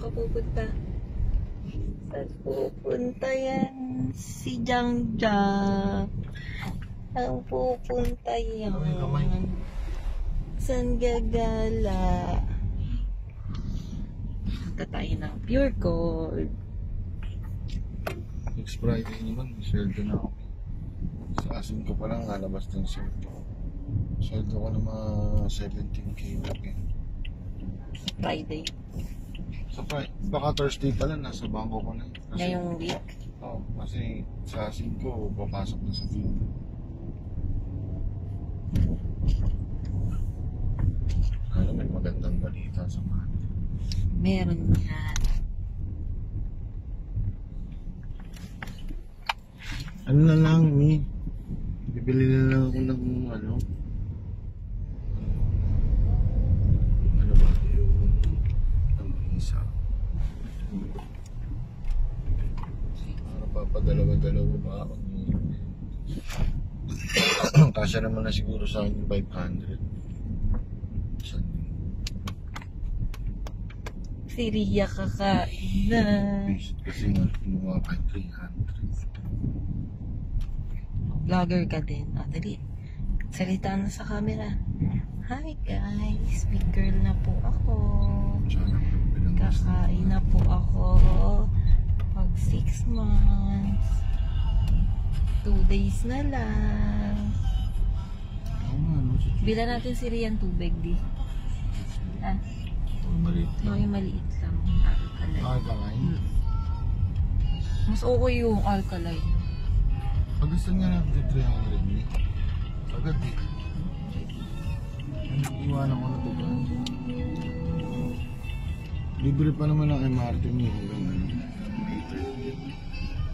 ka pupunta? Saan pupunta yan? Si Jangja. Saan pupunta yan? Saan gagala? Punta tayo ng Pure Gold. Next Friday naman, may sweldo na ako. Sa asin ko pa lang, lalabas ng sweldo. Sweldo ko na mga 17K lagi. Friday. Sa Friday, baka Thursday pala, nasa bangko ko na. Ngayong week. Oo, kasi sa asin ko, papasok na sa field. Ano, may magandang balita sa mga. Meron yan. Ano na lang, Mi? Bibili na lang ako ng ano ba? Yung isa. Para papadalawa-dalawa ba ako? Kasya naman na siguro sa akin yung 500. Saan yun? Si Ria kakain na. Visit kasi nga kinuha pa 300. Vlogger ka din. Dali. Salita na sa camera. Hi guys, big girl na po ako. Kakain na po ako. Pag 6 months. 2 days na lang. Bila natin si Rian tubig di. Maliit No, lang. yung maliit lang. Alkaline. Alkaline? Mas okay yung alkaline. Pag gusto nga natin 300 ni agad eh. Iwanan ko na ito ba? Libre pa naman ang MRT niya hanggang ano.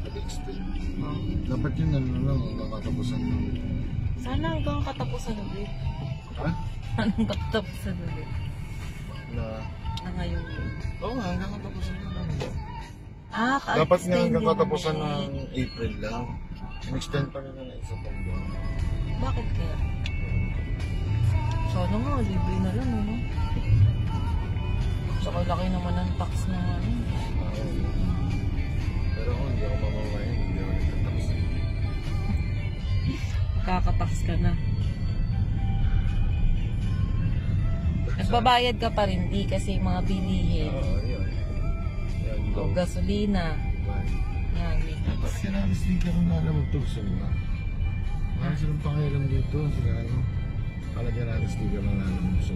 Nag-extend. Dapat yun ano lang, nakatapusan lang. Sana hanggang katapusan ulit. Ha? Anong katapusan ulit? Na ngayon. Oo nga, hanggang katapusan lang. Ka-extend Dapat nga hanggang din katapusan naman ng April lang. In-extend pa nila na isa pang buwan. Bakit kaya? Sana nga, libre na lang, no? Saka laki naman ang tax na ano. Pero kung hindi ako mamamayan, hindi ako nagtatapos. Magkakatax ka na. Nagbabayad ka pa rin, di kasi mga bilihin. Oo, yun. Yan, O gasolina. Yan, may tax. Tapos kailangan sticker na alam magtugso na. Parang silang pakialam dito. Sila ano, palagyan natin sticker na alam magtugso.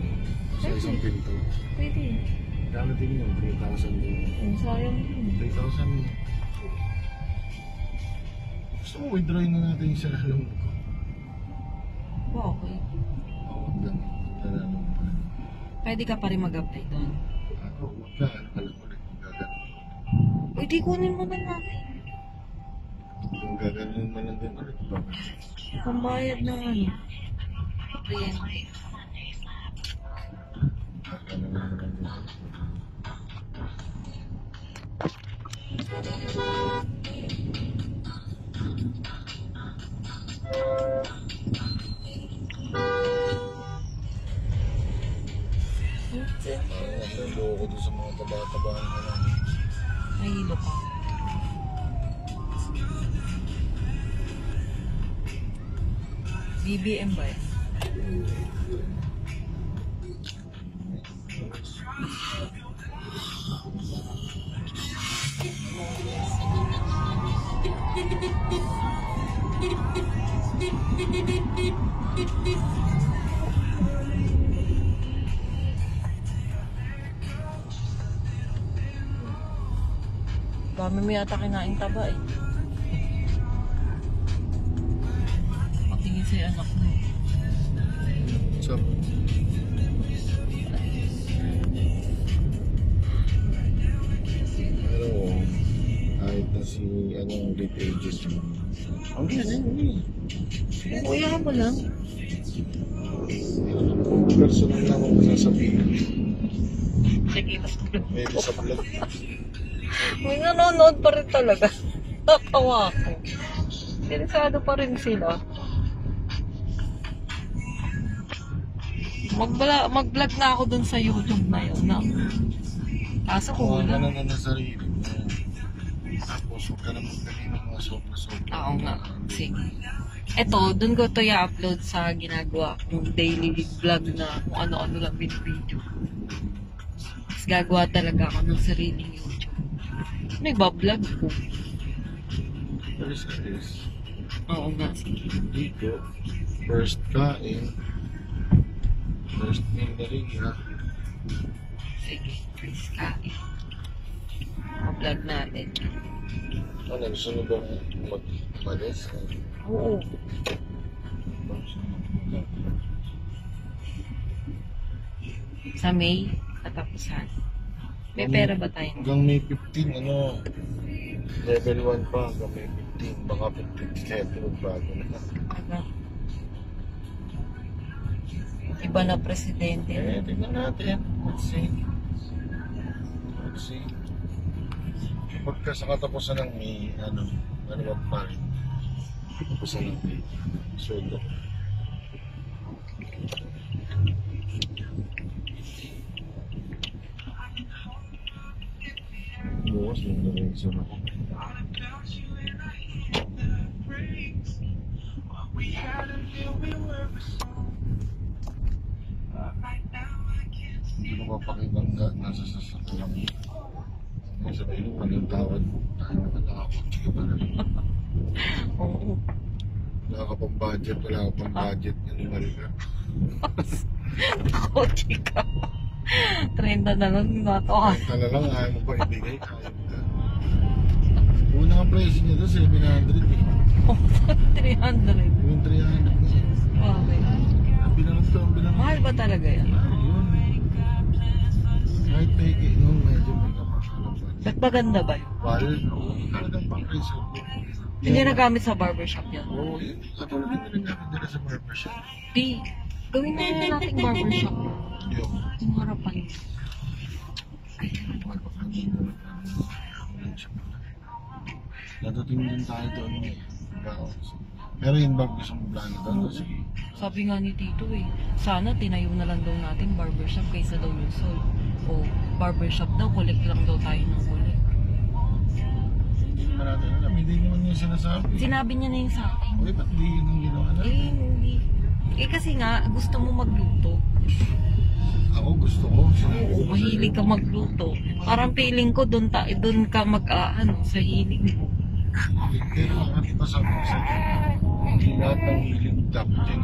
Sa isang pinto. Pwede. Dalating yun, 3,000 din. Ang sayang yun. 3,000. Gusto mo i-dry na natin yung sa alam ko. Okay. Oo, lang. Alam mo pa. Pwede ka pa rin mag-apply doon. Ako, wala. Alam mo rin kung gagawin. Pwede kunin mo na natin. Kung gagawin mo lang din ulit. Pambayad ng ano. Kuryente. Gagawin mo lang din ulit. Nandun ko doon sa mga taba-tabaan ko lang. May hilo pa. BBM ba yan? Dami mo yata kinaing taba eh. Patingin sa'yo anak mo. So, pero kahit na si anong late ages mo. Ang ganyan eh. Kuya mo lang. Personal na akong masasabihin. Sige, mas Maybe sa vlog. may nanonood pa rin talaga. Natawa ako. Interesado pa rin sila. Mag-vlog na ako dun sa YouTube na yun. Na Kaso Kuha ka kulang. na ng sarili mo. Tapos huwag ka na magdali ng mga sobra-sobra. Oo nga. Sige. Eto, dun ko to i-upload sa ginagawa kong daily vlog na kung ano-ano lang video. Tapos gagawa talaga ako ng sariling YouTube. Nagbablog ko. First is, Oo nga, sige. dito, first kain, first meal na rin ha. Sige, please kain. Vlog natin. Ano, gusto nyo ba mag-malis? Oo. Sa May, katapusan. May pera ba tayo? Hanggang May 15, ano, level 1 pa hanggang May 15, baka 57 magbago na. Ano? Iba na presidente. Eh, tingnan natin. Let's see. Let's see. Pagka sa katapusan ng May, ano ba pa rin? Katapusan ng May. Sweldo. Bukas yung na-reason ako. Hindi ko mapakitang nasa sasakyan. Ngayon sabihin ko, anong tawad? Tayo na natakot. Sige pa rin. Oo. Wala ka pang budget, wala ka pang budget. Animal ka. Ako, chika. 30 na lang na to. Kanta na lang, ayaw mo pa ibigay. Ayaw mo na. Una ang price niya doon, 700 eh. 300. Yung 300 na. Okay. Ang binangat ko, ang binangat. Mahal ba talaga yan? Yun. Kahit peke, no, medyo may kamakalang pa. Ba't maganda ba yun? Wal, talagang pang resort. Hindi nagamit sa barbershop yun. Oo, yun. Katulad yung ginagamit nila sa barbershop. Di, gawin na lang natin barbershop. Yung, Yung harapan. Natating din tayo doon eh. Pero yun ba gusto mong plano doon? Sige. Sabi nga ni Tito eh, sana tinayo na lang daw natin barbershop kaysa daw Luzon. O barbershop daw, collect lang daw tayo ng collect. Hindi naman natin alam, hindi naman yung sinasabi. Sinabi niya na yun sa akin. Uy, ba't hindi yun ang ginawa natin? Hindi. Kasi nga, gusto mo magluto. Ako gusto ko. Sinabi Oo, ko mahilig ka magluto. Parang feeling ko doon ka sa hilig mo. Pero ang pa sa mga hindi lahat ng hilig dapat yan.